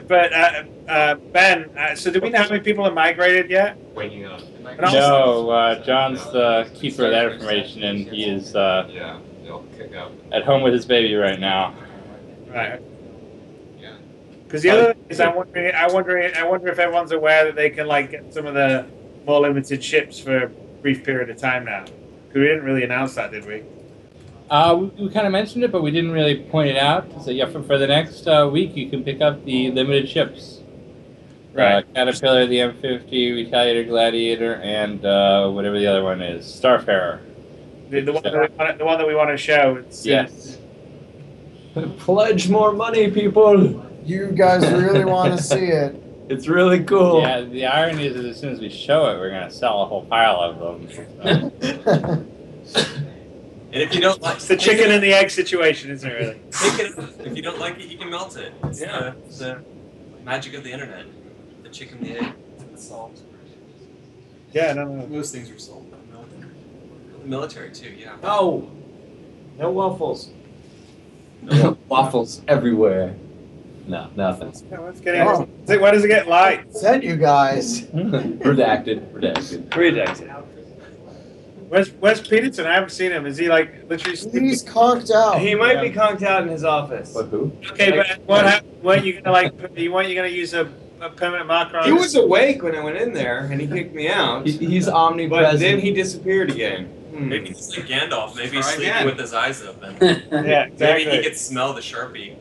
Ben, so do we know how many people have migrated yet? Waking up. No, John's the keeper of that information, and he is Yeah, they'll kick out. at home with his baby right now. Right. Yeah. Because the other thing is, I wonder if everyone's aware that they can like get some of the more limited ships for a brief period of time now. Because we didn't really announce that, did we? We kind of mentioned it, but we didn't really point it out. So yeah, for the next week, you can pick up the limited ships. Right. Caterpillar, the M50, Retaliator, Gladiator, and whatever the other one is, Starfarer. The one that we want to show. Yes. Pledge more money, people. You guys really want to see it. It's really cool. Yeah, the irony is that as soon as we show it, we're going to sell a whole pile of them. So. And if you don't like It's the chicken and the egg situation, isn't it really? If you don't like it, you can melt it. It's the magic of the internet. The chicken, the egg, the salt. Yeah, no. Most things are sold. The military too, yeah. No. No waffles. No waffles everywhere. No, nothing. Let's get in. Why does it get light? Sent you guys. Redacted. Where's Peterson? I haven't seen him. Is he like literally? He's conked out. He might be conked out in his office. What, who? Okay, but what happened? Weren't you gonna use a permanent marker on He it? was awake when I went in there, and he kicked me out. He's omnipresent. But then he disappeared again. Maybe he's like Gandalf. Maybe he's Try sleeping again. with his eyes open. Yeah, exactly. Maybe he could smell the Sharpie.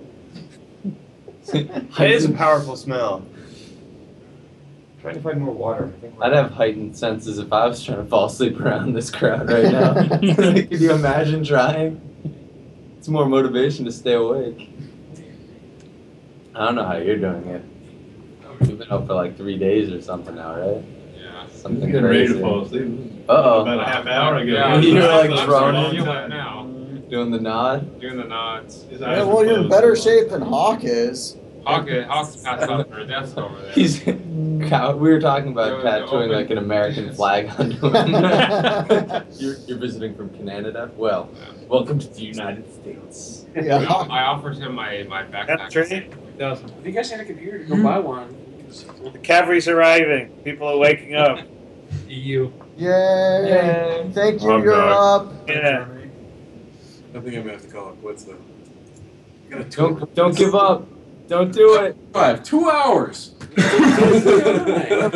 It is a powerful smell. I'm trying to find more water. I'd have heightened senses if I was trying to fall asleep around this crowd right now. Could you imagine trying? It's more motivation to stay awake. I don't know how you're doing it. You've been up for like 3 days or something now, right? Yeah. Something Getting crazy. ready to fall asleep. Uh-oh. About a half hour ago. Yeah, you were like I'm droning. right now. Doing the nod? Doing the nods. Yeah, well, you're in better shape than Hawk is. Hawk's passed out for a desk over there. He's. We were talking about tattooing like an American flag onto him. You're visiting from Canada? Well, welcome to the United States. Yeah. I offered him my backpack. That's right. If you guys had a computer, go buy one. The cavalry's arriving. People are waking up. EU. Yay. Thank you, I'm Europe. Yeah. I think I'm gonna have to call it quits though. Don't give up. Don't do it. 2 hours.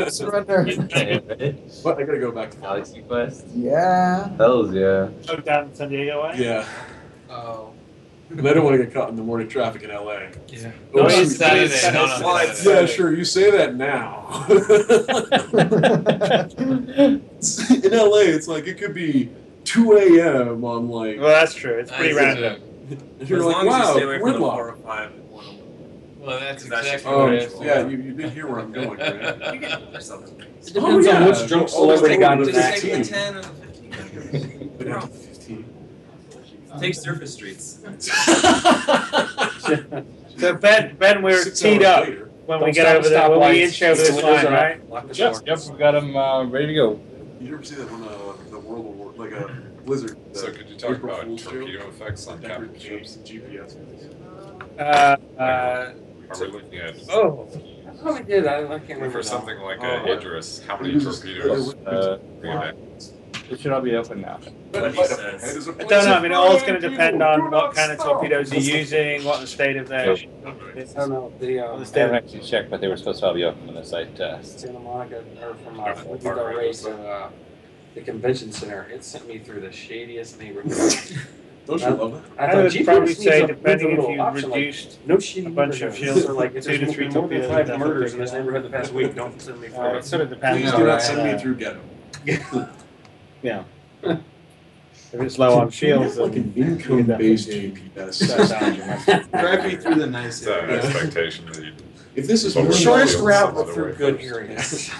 Surrender. But I gotta go back to Galaxy Quest? Yeah. Hells yeah. Oh, down San Diego way? Yeah. Oh. And I don't want to get caught in the morning traffic in LA. Yeah. Oh, it's sweet. Saturday, not on Yeah, Saturday. sure. You say that now. In LA, it's like it could be 2 a.m. on like. Well, that's true. It's pretty random. And you're As like, long as you wow, stay away from the gridlock. 405 and 101. Well, that's That's exactly Oh, what it is. yeah, you did hear where I'm going, right? You get yourself a It depends on which drunk celebrity got into Just that. take the 10 and the 15. But after 15. Take surface streets. So Ben, we're 6 teed hours up later. when we get over there. When we inch over this line, right? Lock the Yep, door. yep, we've got them ready to go. You ever see that when the world of war, like a blizzard? So could you talk April about Fool's joke? torpedo effects on Deckard captain ships ships? and GPS. Are we looking at Oh, I probably did. I can't remember. for something like Oh. a Idris? How many torpedoes? It should all be open now. What he says. I don't know. I mean, all it's going to depend on what kind of torpedoes you're using, what the state of their. I don't know. The The I state haven't of actually checked, but they were supposed to all be open when the site test. Santa Monica, or from Different Del part, Rey right? to the convention center. It sent me through the shadiest neighborhood. Don't you love that? I thought, would gee, probably this needs say, a depending if little you option, like, reduced no shitty a bunch of neighborhoods. shields, So, like, if 2 to there's 3 more than torpedoes, 5 murders in this definitely. neighborhood the past week, don't send me for It sort of depends Please on do not send me through ghetto. Yeah. If it's low on shields, Like then an income-based That GPS. sounds Drive me through the nice It's an expectation that you. If this is But we're shortest Some route other through way good first. areas.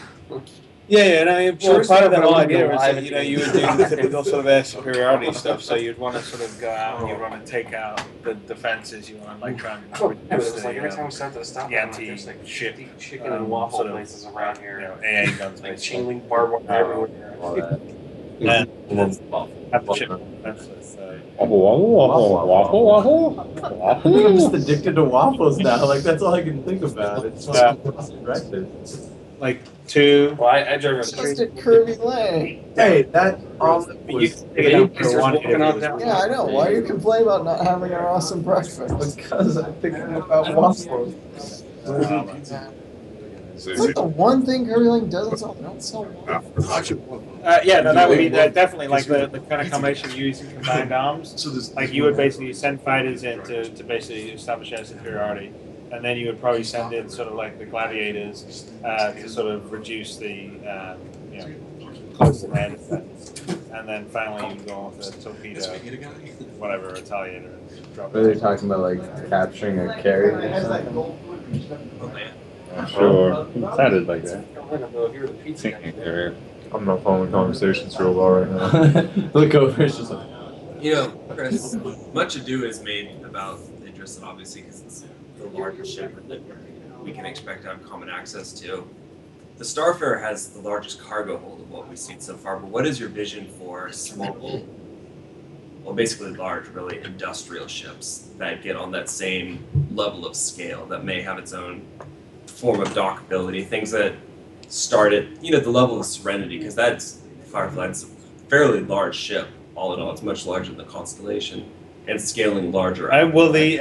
Yeah, and I mean, well, Sure, part of the but I whole wouldn't idea go was live that, if you you- would do the typical sort of air superiority stuff, so you'd want to sort of go out and you'd want to take out the defenses, you want to like try and Yeah, but reduce it's like every time we stop at a stop, the I'm like, there's like anti-ship, shitty chicken and waffle sort of, places around here. AA guns, Like basically. chain link barbed wire everywhere. All that. Yeah. Have the ship defenseless, so. I think I'm just addicted to waffles now. Like that's all I can think about. It's breakfast. Like 2. Well, I drove a Just at Kirby Lane. Hey, that omelet You was can pick it up Just for one. walking on down. Yeah, I know. Why are you complaining about not having an awesome breakfast? because I'm thinking about waffles. It's like the one thing Kirby Lane doesn't sell. They don't sell waffles. Yeah, no, that would be definitely like the kind of combination you use in combined arms. So this, Like you would basically send fighters in to basically establish air superiority, and then you would probably send in sort of like the gladiators to sort of reduce the close to air defense, and then finally you go on with a torpedo, whatever, retaliator, and drop Are they it. talking about like capturing a carrier or something? Oh, man. Sure. It sounded like that. I'm not following conversations real well right now. Look over, it's just like. You know, Chris, much ado is made about Idris, and obviously because it's the largest ship that we can expect to have common access to. The Starfarer has the largest cargo hold of what we've seen so far, but what is your vision for small, well, basically large, really industrial ships that get on that same level of scale, that may have its own form of dockability, things that start at, the level of Serenity, because that's Firefly's a fairly large ship. All in all, it's much larger than the Constellation, and scaling larger. The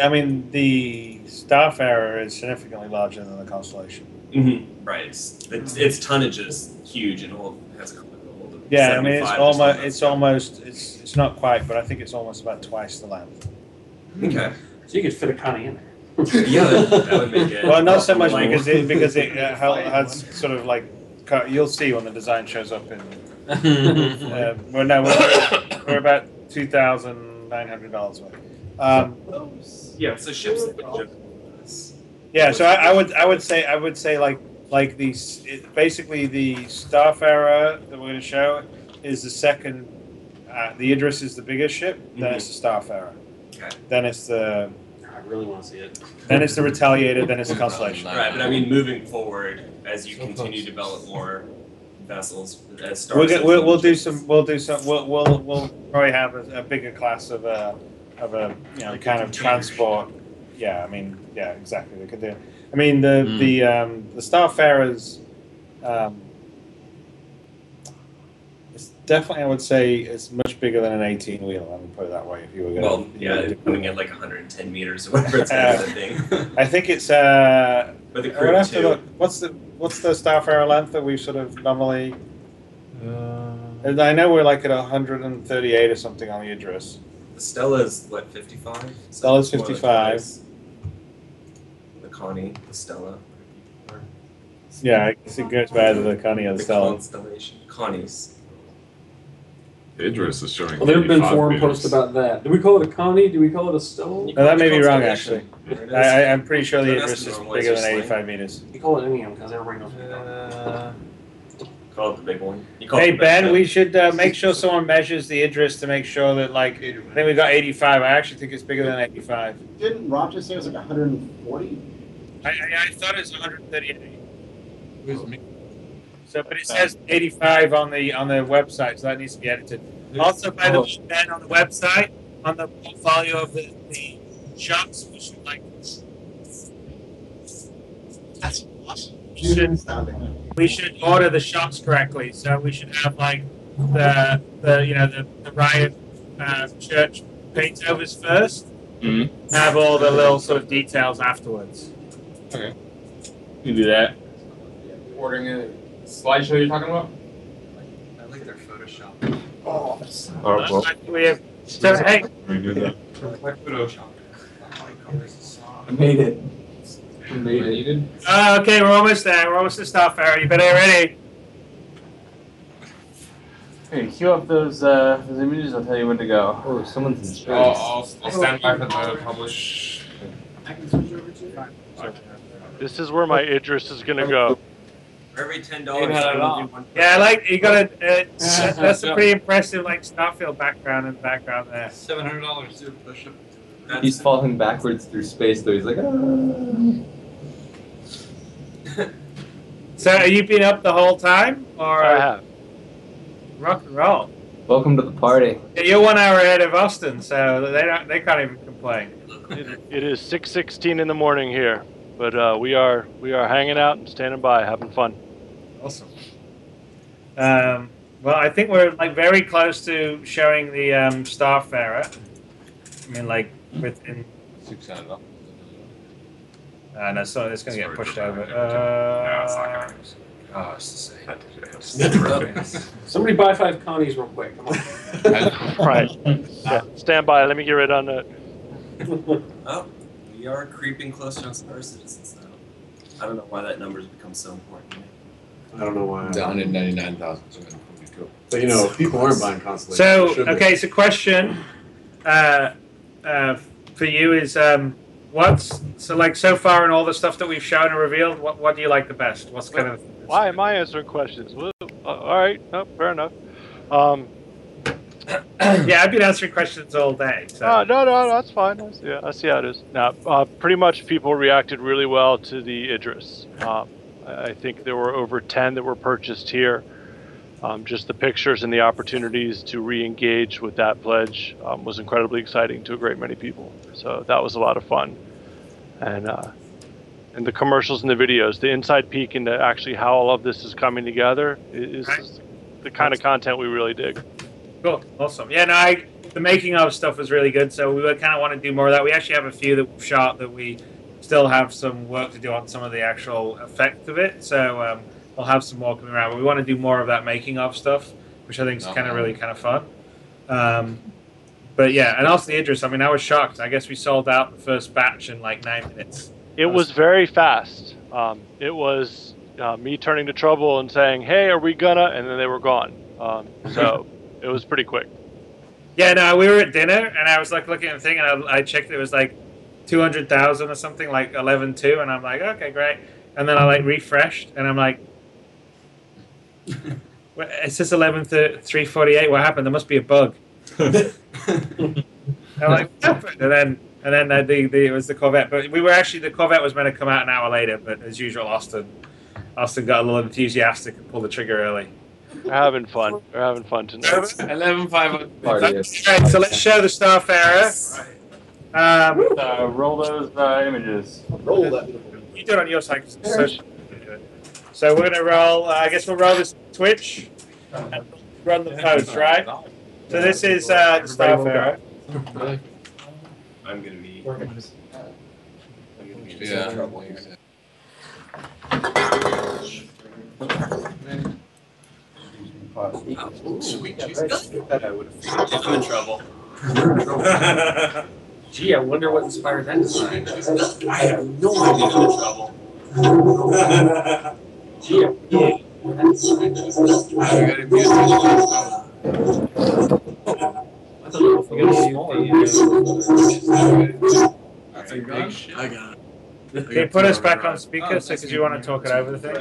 Starfarer is significantly larger than the Constellation. Mm-hmm. Right. Its tonnage is huge and has a hold of Yeah, I mean it's 75 it's not quite, but I think it's almost about twice the length. Okay. So you could fit a Connie in there. Yeah, that would make it. Well, not so much like- because it has sort of like you'll see when the design shows up in. We're about $2,900 worth. Yeah, so ships. Yeah, so I would say like these basically the Starfarer that we're going to show is the second. The Idris is the biggest ship. Then it's the Starfarer. Okay. Then it's the. I really want to see it. Then it's the Retaliator. Then it's the Constellation. Right, but I mean, moving forward as you continue to develop more vessels, as Star. We'll probably have a bigger class of a Like kind a of container transport. Yeah, I mean, yeah, exactly. They could do. I mean, the Starfarers. It's definitely, I would say, it's much bigger than an 18-wheeler. Let me put it that way. If you were going. Well, yeah, coming in like 110 meters or whatever it's kind of thing. I think it's. But the I would crew have to too. look. What's the Starfarer length that we sort of normally? And I know we're like at 138 or something on the Idris. The Stella's what, 55? Stella's More like 55. twice. The Connie, the Stella. Yeah, I guess it goes better than the Connie or the The Stella. Constellation. Connie's. Idris is showing. Well, there have been 85 forum meters. posts about that. Do we call it a Connie? Do we call it a Stella? No, that may be wrong actually. There it is. I'm pretty sure the So that's Idris is normally bigger just than like- 85 meters. You call it anything because everybody knows what you're talking Call it the big one. You call Hey it the Ben, big we should make sure someone measures the Idris to make sure that like I think we got 85. I actually think it's bigger than 85. Didn't Rob just say it was like 140? I thought it was 138. So, but it says 85 on the website, so that needs to be edited. Also, by the way, Ben, on the website, on the portfolio of the shops, we should like. That's awesome. We should order the shots correctly. So we should have like the riot church paint overs first. Mhm. Have all the little sort of details afterwards. Okay. You can do that. Ordering a slideshow you're talking about? I like their Photoshop. Oh, well, We have, so hey, we do that. Photoshop. I made it. I made it. Needed? okay, we're almost there. We're almost to Starfarer. You better get ready. Hey, queue up those images. I'll tell you when to go. Oh, someone's in space. I'll stand by for the publish. This is where my Idris is gonna go. For every $10, $800. we'll do one. Yeah, you gotta. That's a pretty impressive Starfield background in the background there. $700 to push up. He's falling backwards through space, though. He's like, ah. So, are you been up the whole time, or I have. rock and roll? Welcome to the party. Yeah, you're 1 hour ahead of Austin, so they can't even complain. It is 6:16 in the morning here, but we are hanging out and standing by, having fun. Awesome. Well, I think we're like very close to showing the Starfarer. I mean, like within. 600 up. No, so it's going to get pushed over. No, it's not gonna. Oh, it's the same. Somebody buy 5 Connies real quick. Come on. Right. Yeah, stand by. Let me get right on that. Oh, we are creeping closer on Star Citizens now. I don't know why that number's become so important. I don't know why. 199,742. But you know, if people aren't buying constellations. So, they should be. okay, so question for you is so far in all the stuff that we've shown and revealed, what do you like the best? What's kind of Why am I answering questions? Well, all right, no, fair enough. Yeah, I've been answering questions all day. So. No, that's fine. I see how it is. Now, pretty much people reacted really well to the Idris. I think there were over 10 that were purchased here. Just the pictures and the opportunities to re-engage with that pledge was incredibly exciting to a great many people. So that was a lot of fun. And the commercials and the videos, the inside peek into actually how all of this is coming together is the kind of content we really dig. Cool, awesome. Yeah, no, the making of stuff was really good, so we would kind of want to do more of that. We actually have a few that we've shot that we still have some work to do on some of the actual effect of it, so we'll have some more coming around. But we want to do more of that making of stuff, which I think is really kind of fun. But yeah, and also the Idris, I mean, I was shocked. I guess we sold out the first batch in like 9 minutes. It was very fast. It was me turning to Trouble and saying, "Hey, are we gonna?" And then they were gone. So it was pretty quick. Yeah, no, we were at dinner and I was like looking at the thing and I checked it was like 200,000 or something, like 11.2, and I'm like, okay, great. And then I like refreshed and I'm like, it says 11.348. What happened? There must be a bug. I'm like, what happened? And then it was the Corvette, but the Corvette was meant to come out an hour later, but as usual, Austin got a little enthusiastic and pulled the trigger early. We're having fun. We're having fun tonight. 11.5. Alright, so let's show the Starfarer. Roll those images. Roll that. You do it on your side. So we're gonna roll. I guess we'll roll this Twitch and run the post, right? So this is the Starfarer. I'm gonna be. Sweet Jesus. I'm in trouble. Gee, I wonder what inspired that design. I have no idea. I'm in trouble. Gee, I got it. Okay, put us back on speaker because you want to talk it over the thing.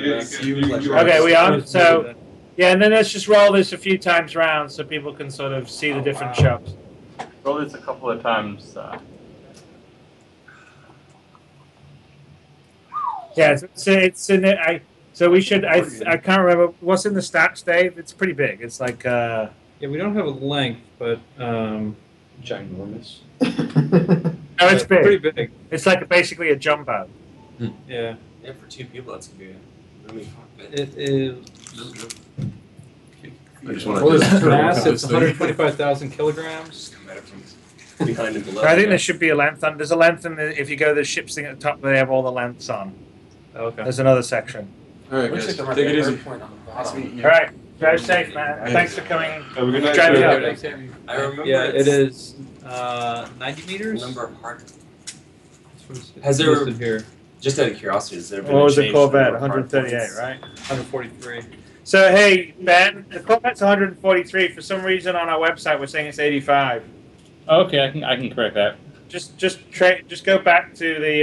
Okay, we on? So, yeah, and then let's just roll this a few times round so people can sort of see the different shots. Roll this a couple of times. Yeah, it's in it. So we should. I can't remember what's in the stats, Dave. It's pretty big. It's like. Yeah, we don't have a length, but ginormous. Oh, it's big. Pretty big. It's like basically a jumbo. Yeah. Yeah, for 2 people, that's gonna be a really cockpit. It is. I just What is its mass? It's 125,000 kilograms. Behind and below. I think there should be a length on. There's a length in the. If you go to the ship's thing at the top, they have all the lengths on. Okay. There's another section. All right, guys, take it easy. All right, drive safe, man. Thanks for coming. Have a good night. Drive it up. I remember. Yeah, it is 90 meters. Number of heart. Has there- listed here? Just out of curiosity, has there been What a was the change Corvette? to the hard 138, points? right? 143. So hey, Ben, the Corvette's 143. For some reason on our website, we're saying it's 85. Okay, I can correct that. Just go back to the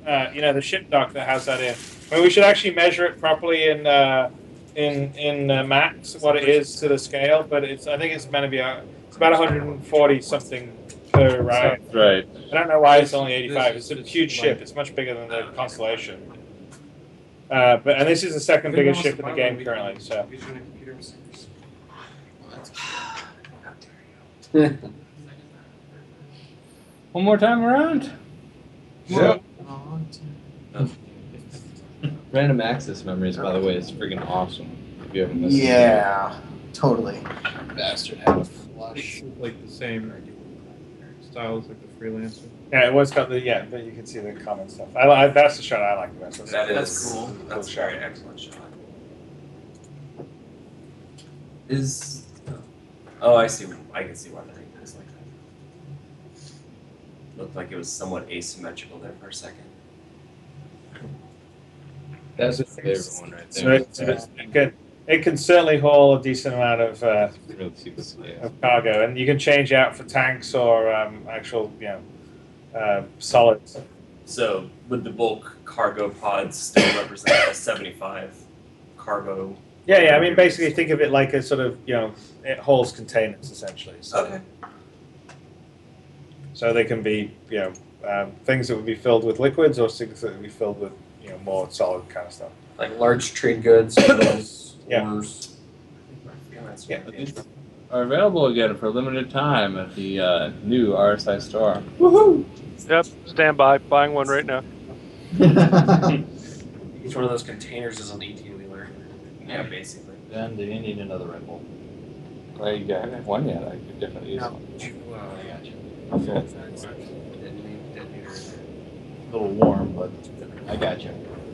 the ship dock that has that in. I mean, we should actually measure it properly in max what it is to the scale, but I think it's meant to be it's about 140 something per ride. Right. I don't know why it's only 85. It's a huge ship. It's much bigger than the Constellation. And this is the second biggest ship in the game currently. So One more time around. Yeah. Random access memories, by the way, is freaking awesome. If you haven't listened Yeah, totally. Bastard had a flush. Like the same styles like the freelancer. Yeah, it was got the but you can see the common stuff. That's the shot I like the best. That's cool. That's a very excellent shot. Is oh, I see. I can see why the thing is like that. Looked like it was somewhat asymmetrical there for a second. That's a favorite one right there. It can certainly haul a decent amount of Really see this, yeah. of cargo, and you can change out for tanks or actual solids. So would the bulk cargo pods still represent a 75 cargo? Yeah. I mean, basically, think of it like a sort of it holds containers essentially. So, Okay. So they can be things that would be filled with liquids or things that would be filled with more solid kind of stuff. Like large trade goods, those Yeah. ores. Yeah. Are available again for a limited time at the new RSI store. Woohoo! Yep, stand by. Buying one right now. Each one of those containers is an 18-wheeler. Yeah, basically. Then do you need another Red Bull? Well, you haven't one yet. I could definitely use one. I got you. Okay. Detonator. A little warm, but I got you.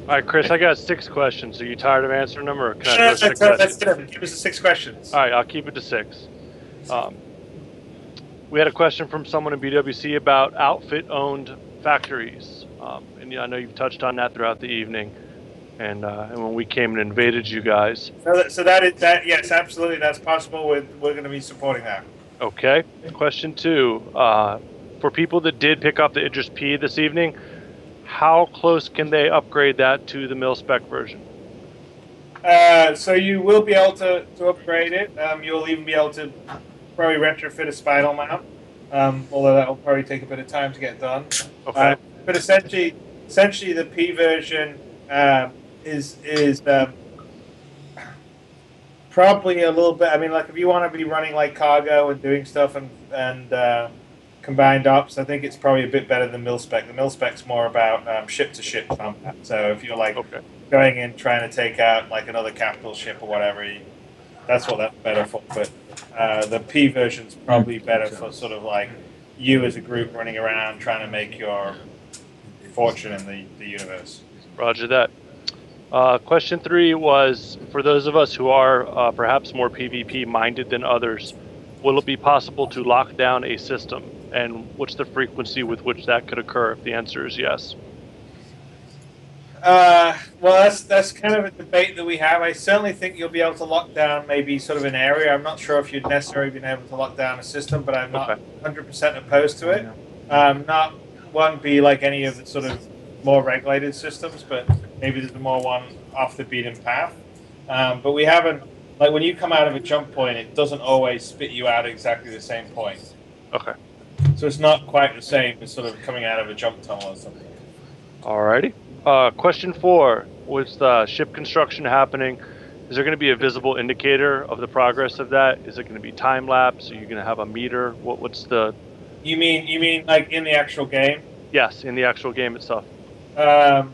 All right, Chris, I got 6 questions. Are you tired of answering them, or can I throw 6 Let's questions? give us the 6 questions. All right, I'll keep it to 6. We had a question from someone in BWC about outfit-owned factories, and I know you've touched on that throughout the evening. And when we came and invaded you guys. So that is that. Yes, absolutely, that's possible. We're going to be supporting that. Okay. Question 2: for people that did pick up the Idris-P this evening, how close can they upgrade that to the mil spec version? So you will be able to upgrade it. You'll even be able to probably retrofit a spinal mount, although that will probably take a bit of time to get done. Okay. But essentially the P version is probably a little bit. I mean, like if you want to be running like cargo and doing stuff and combined ops, I think it's probably a bit better than mil spec. The mil spec's more about ship to ship combat. So if you're like going in trying to take out like another capital ship or whatever, that's what that's better for. But the P version's probably better for sort of like you as a group running around trying to make your fortune in the universe. Roger that. Question 3 was, for those of us who are perhaps more PvP minded than others, will it be possible to lock down a system? And what's the frequency with which that could occur if the answer is yes? Well, that's kind of a debate that we have. I certainly think you'll be able to lock down maybe sort of an area. I'm not sure if you'd necessarily been able to lock down a system, but I'm not 100% opposed to it. Won't be like any of the sort of more regulated systems, but maybe there's more one off the beaten path. But we haven't, like when you come out of a jump point, it doesn't always spit you out exactly the same point. Okay. So it's not quite the same as sort of coming out of a jump tunnel or something. Alrighty. Question 4, with the ship construction happening, is there going to be a visible indicator of the progress of that? Is it going to be time lapse? Are you going to have a meter? What's the... You mean like in the actual game? Yes, in the actual game itself. Yeah,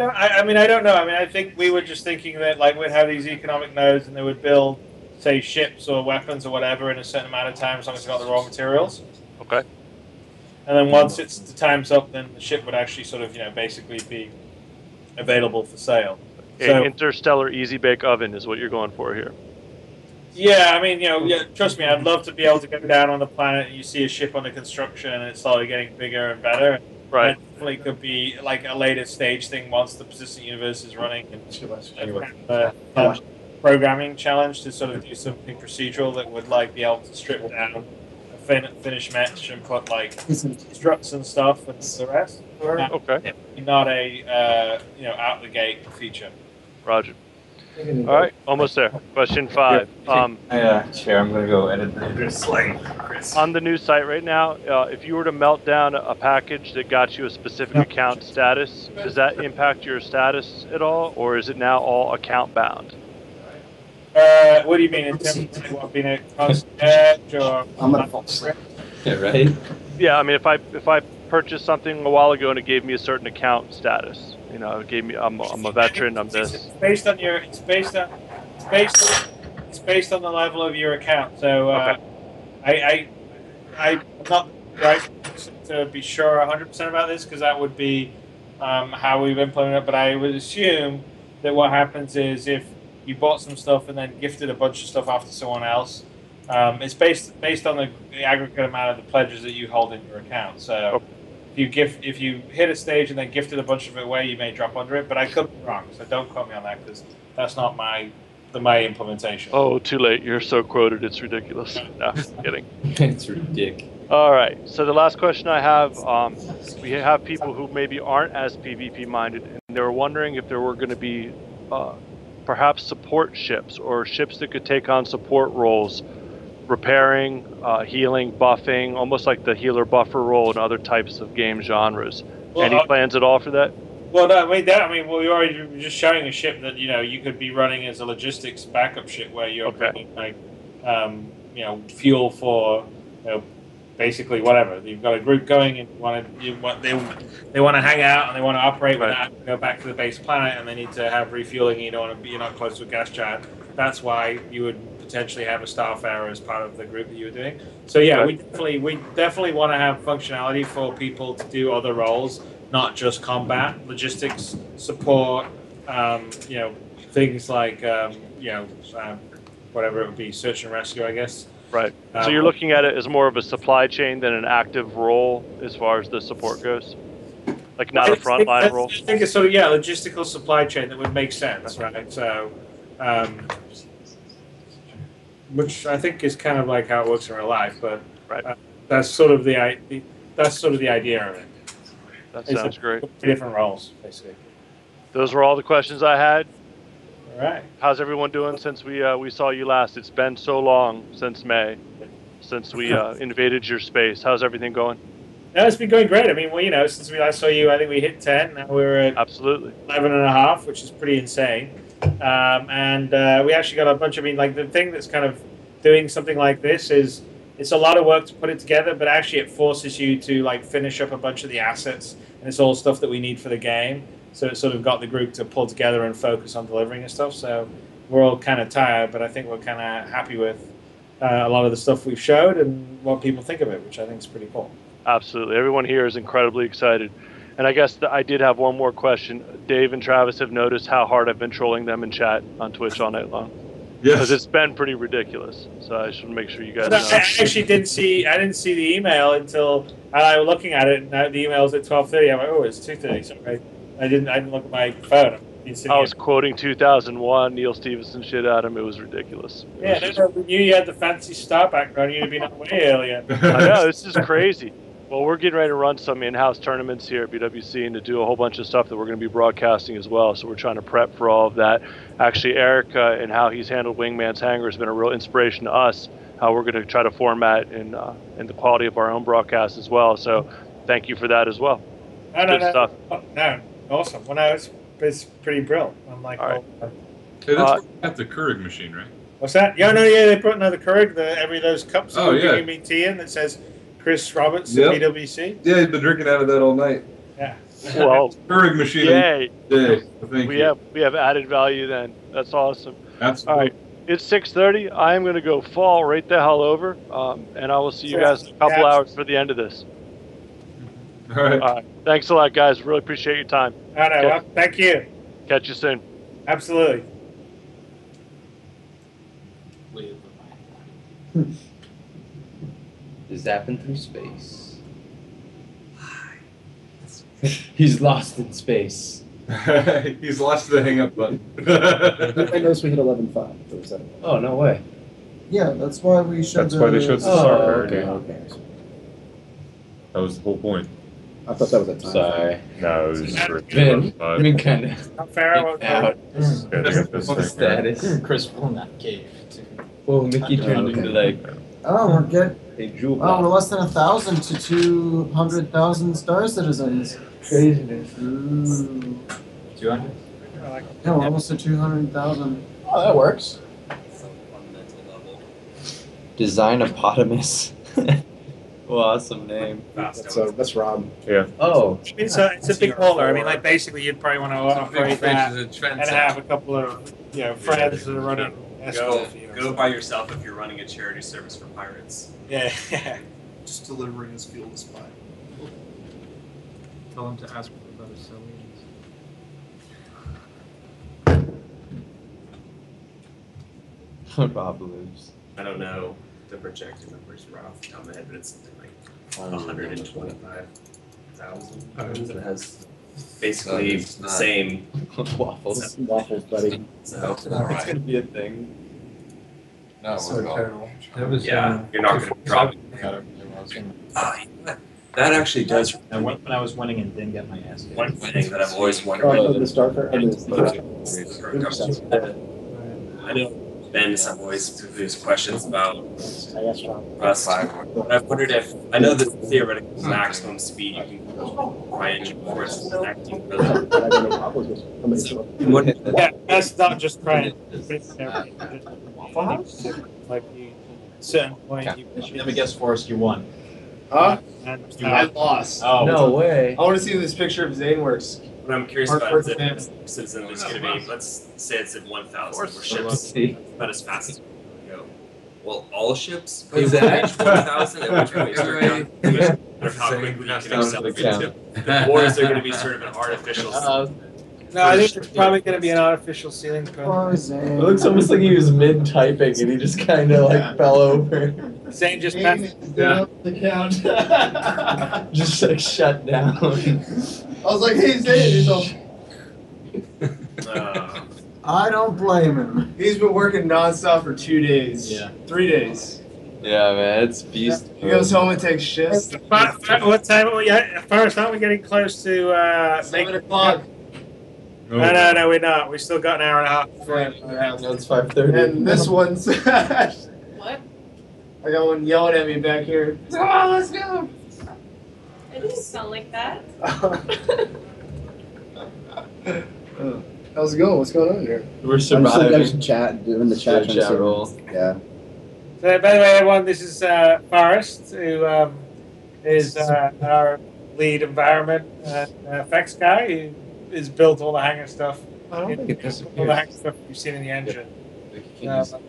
I mean, I don't know. I mean, I think we were just thinking that like we'd have these economic nodes and they would build, say, ships or weapons or whatever in a certain amount of time as long as they got the raw materials. Okay. And then once the time's up, then the ship would actually sort of, basically be available for sale. An interstellar easy bake oven is what you're going for here. Yeah, I mean, trust me, I'd love to be able to go down on the planet and you see a ship under construction and it's slowly getting bigger and better. Right. It definitely could be like a later stage thing once the persistent universe is running and a programming challenge to sort of do something procedural that would like be able to strip down a finish match and put like struts and stuff and the rest. Okay. Not a out the gate feature. Roger. All right, almost there. Question 5. Chair, I'm gonna go edit the Idris On the new site right now, if you were to melt down a package that got you a specific account status, does that impact your status at all, or is it now all account bound? What do you mean in terms of what being a concierge or? I'm gonna fall asleep. Yeah, right? Yeah, I mean, if I purchased something a while ago and it gave me a certain account status, you know, it gave me I'm a veteran, I'm this. It's based on your. It's based on the level of your account. So I'm not right to be sure 100% about this because that would be how we've implemented it. But I would assume that what happens is if you bought some stuff and then gifted a bunch of stuff off to someone else, it's based on the aggregate amount of the pledges that you hold in your account. So if you hit a stage and then gifted a bunch of it away, you may drop under it. But I could be wrong, so don't quote me on that because that's not my implementation. Oh, too late. You're so quoted, it's ridiculous. No, I'm kidding. It's ridiculous. All right. So the last question I have, we have people who maybe aren't as PvP minded, and they were wondering if there were going to be perhaps support ships or ships that could take on support roles, repairing, healing, buffing, almost like the healer buffer role in other types of game genres. Well, Any plans at all for that? Well, no, we already were just showing a ship that you could be running as a logistics backup ship where you're putting like fuel for basically whatever. You've got a group going and they want to hang out and they want to operate without having to go back to the base planet and they need to have refueling. You're not close to a gas giant. That's why you would potentially have a Starfarer as part of the group that you were doing. So yeah, we definitely want to have functionality for people to do other roles. Not just combat, logistics, support, things like, whatever it would be, search and rescue, I guess. Right. So you're looking at it as more of a supply chain than an active role as far as the support goes? Like not a frontline role? I think it's sort of, logistical supply chain that would make sense, right? So, which I think is kind of like how it works in real life, but that's sort of the idea of it. That sounds great. Different roles, basically. Those were all the questions I had. All right. How's everyone doing since we saw you last? It's been so long since May, since we invaded your space. How's everything going? No, it's been going great. I mean, since we last saw you, I think we hit 10. Now we're at 11.5, which is pretty insane. And we actually got a bunch of, the thing that's kind of doing something like this is it's a lot of work to put it together, but actually it forces you to finish up a bunch of the assets, and it's all stuff that we need for the game. So it sort of got the group to pull together and focus on delivering and stuff. So we're all kind of tired, but I think we're kind of happy with a lot of the stuff we've showed and what people think of it, which I think is pretty cool. Absolutely. Everyone here is incredibly excited. And I guess I did have one more question. Dave and Travis have noticed how hard I've been trolling them in chat on Twitch all night long. Yes. Because it's been pretty ridiculous. So I should make sure you guys know. I actually didn't see the email until I was looking at it, and the email was at 12:30. I'm like, oh, it's 2:30. Sorry, I didn't look at my phone. I was quoting 2001 Neil Stephenson shit at him. It was ridiculous. We knew you had the fancy star background. You'd have been on way earlier. I know, this is crazy. Well, we're getting ready to run some in-house tournaments here at BWC and to do a whole bunch of stuff that we're going to be broadcasting as well. So we're trying to prep for all of that. Actually, Eric and how he's handled Wingman's Hangar has been a real inspiration to us, how we're going to try to format in the quality of our own broadcast as well. So thank you for that as well. Good stuff. No, awesome. Well, it's pretty brilliant. I'm like, all right. Hey, that's at the Keurig machine, right? What's that? They put another Keurig, those cups that yeah. giving me tea in that says Chris Roberts at BWC. Yeah, he's been drinking out of that all night. Yeah. Well, Keurig machine. Yay. Thank you. We have added value then. That's awesome. Absolutely. All right. It's 6:30. I am going to go fall right the hell over, and I will see you guys in a couple hours for the end of this. All right. All right. Thanks a lot, guys. Really appreciate your time. Well, thank you. Catch you soon. Absolutely. Zapping through space. He's lost in space. He's lost the hang up button. I noticed we hit 11.5. Oh, no way. Yeah, that's why we showed That's why they showed the Starfarer. okay. That was the whole point. I thought that was a time. Sorry. No, it was for been kind of How fair out. What's Status. Chris will not cave. Oh, Miki turned into like Oh, we're good. a jewel. Oh, we're less than 1,000 to 200,000 Star Citizens. Craziness. Ooh. 200? Yeah, we're almost at 200,000. Oh, that works. Designopotamus. Awesome name. That's Rob. Yeah. Oh. It's a big hauler. I mean, like basically, you'd probably want to operate that and have a couple of friends that are running escort for you. Go by yourself if you're running a charity service for pirates. Yeah. Just delivering his fuel to spy. Tell him to ask about his Selenians. Rob lives. I don't know the projected numbers right off the top of my head, but it's something like 125,000. It has basically the same Waffles. Waffles, buddy. So It's gonna be a thing. No, So terrible. That was, you're not going to drop it. That actually does. I went when I was winning and didn't get my ass kicked. One thing that I've always Oh, wondered. the Starfarer. I know Ben some always there's questions about I asked Rob. Rust. But I've wondered if I know the theoretical maximum speed you can go by engine force acting. Yeah, that's not just crying. Like you, certain point. Let me guess, Forrest, you won. Huh? And, I lost. Oh, No way. I want to see how this picture of Zane works. What I'm curious about is if since it's going to be, let's say it's at 1,000, where ships about as fast as we can go. Well, all ships Is that? reach 1,000, at which point we start counting how quickly you can accelerate. Or is there going to be sort of an artificial? no, I think there's probably going to be an artificial ceiling. It looks almost like he was mid-typing and he just kind of like fell over. Zane just The count. Just like shut down. I was like, hey, Zane. He's all, I don't blame him. he's been working nonstop for 2 days. Yeah. 3 days. Yeah, man, it's beast. He goes home and takes shifts. What time are we at? First, aren't we getting close to 7 o'clock. No, we're not. We still got an hour and a half. No, it's 5:30. And this one's. What? I got one yelling at me back here. Come on, let's go. It didn't sound like that. How's it going? What's going on here? We're I'm surviving. just doing the chat. Chat roll. Yeah. So, by the way, everyone, this is Forrest, who is our lead environment effects guy. Who has built all the hangar stuff. I don't think it All disappears. the hangar stuff you've seen in the engine.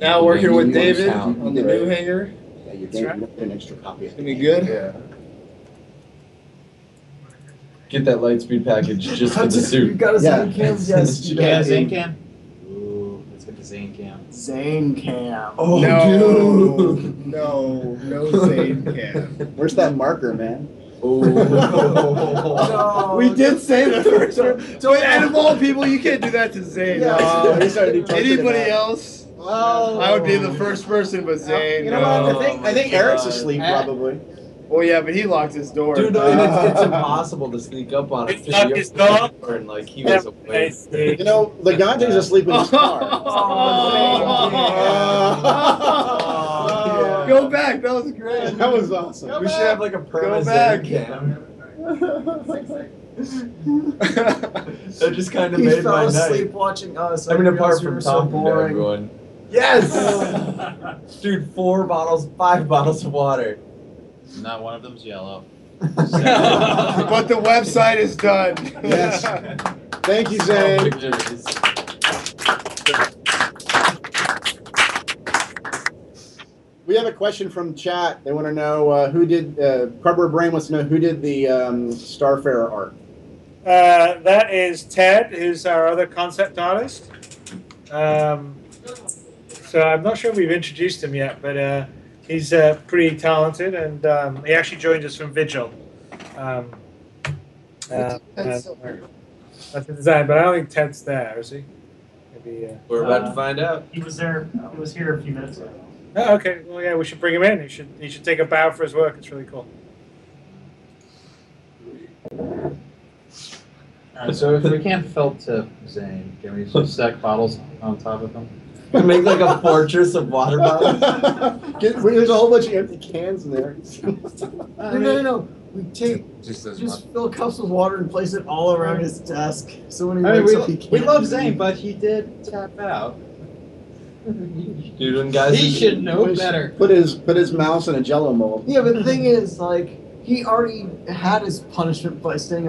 Now working with David on the new hangar. Yeah, you're getting an extra copy. Gonna be good? Yeah. Get that Lightspeed package just for the suit. You got a Zane cam? Yes. You got a Zane cam? Ooh, let's get the Zane cam. Zane cam. Oh, no. dude. No Zane cam. Where's that marker, man? Oh. We did say the first one. So, and of all people, you can't do that to Zane. Anybody else? Well, I would be the first person, but Zane. You know what? I think Eric's asleep, probably. Well, yeah, but he locked his door. Dude, no, it's impossible to sneak up on him. He locked his door? And like he was awake. You know, Legante's asleep in his car. Go back. That was great. That was awesome. We should have like a permanent back. cam. That just kind of He made fell my asleep night. watching us. I mean, apart we from were so talking to boring. everyone. Yes! Dude, 5 bottles of water. Not one of them's yellow. But the website is done. Yes. Thank you, Zane. We have a question from chat. They want to know who did. Cardboard Brain wants to know who did the Starfarer art. That is Ted, who's our other concept artist. So I'm not sure if we've introduced him yet, but he's pretty talented, and he actually joined us from Vigil. That's the design, but I don't think Ted's there, is he? Maybe, We're about to find out. He was there. He was here a few minutes ago. Oh, okay. Well, yeah, we should bring him in. He should take a bow for his work. It's really cool. Alright, so if we can't felt tip Zane, can we just stack bottles on top of them? Make like a fortress of water bottles. There's a whole bunch of empty cans in there. No. We take just fill cups with water and place it all around his desk. So when he wakes up, he can't. We love Zane, but he did tap out. Dude, when guys He should know better. Put his mouse in a Jello mold. Yeah, but the thing is, like, he already had his punishment by staying